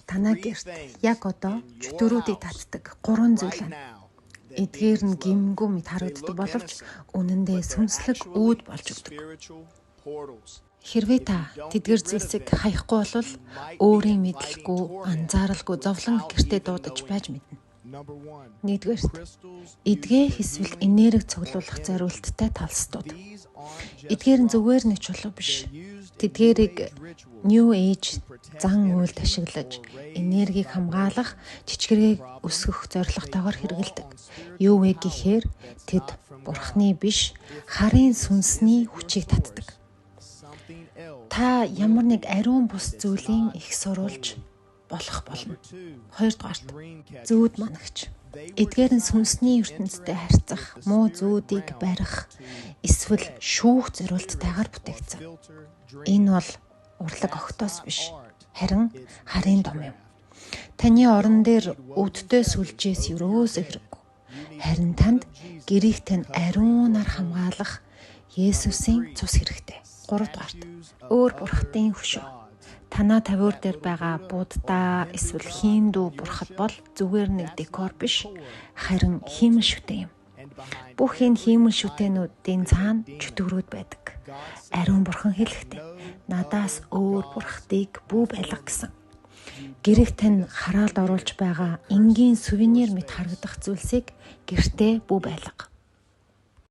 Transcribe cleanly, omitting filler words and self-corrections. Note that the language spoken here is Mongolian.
Танаа гэрт яг одоо чөтгөрүүдийг татдаг 3 зүйл байна. Эдгээр нь гимгүү мэд харагддаг боловч үнэндээ сүнслэг үүд болж өгдөг. Хэрвээ та тэдгээр зүйлсийг хаяхгүй бол өөрийн мэдлэхгүй, анзааралгүй зовлон гэртээ дуудаж байж мэднэ. Нэгдүгээрт эдгээр эсвэл энерги цуглуулах зориулттай талстууд. Эдгээр нь зүгээр нэг чулуу биш. Тэдгээрийг New Age зан үйлд ашиглаж энергийг хамгаалах, чичгэрийг өсгөх зорилготойгоор хэрэгэлдэг. Юу вэ гэхээр тэд бурхны биш, харийн сүнсний хүчийг татдаг. Та ямар нэг ариун бус зүйлийн их сурулж болох болно. Хоёрдугаарт зүүд манагч. Эдгээр нь сүнсний ертөнцтэй харьцах, муу зүүдийг барих, эсвэл шүүх зорилттайгаар бүтээгдсэн. Энэ бол урлаг огтоос биш, харин харийн дом юм. Таны орон дээр өвддөө сүлжээс юрөөсөө хэрэггүй. Харин танд гэрийгтэн ариунаар хамгаалах Есүсийн цус хэрэгтэй. 3-дугаарт өөр бурхтын хөшөө. Танаа тавиур дээр байгаа Будда эсвэл Хинду бурхад бол зүгээр нэг декор биш, харин хиймэл шүтэн юм. Бүх энэ хиймэл шүтэнүүдийн цаана чөтгөрүүд байдаг. Ариун бурхан хэлэхдээ надаас өөр бурхтыг бүү байлга гэсэн. Гэрэг тань хараалд оруулж байгаа энгийн сувенир мэт харагдах зүйлсийг гэртээ бүү байлга.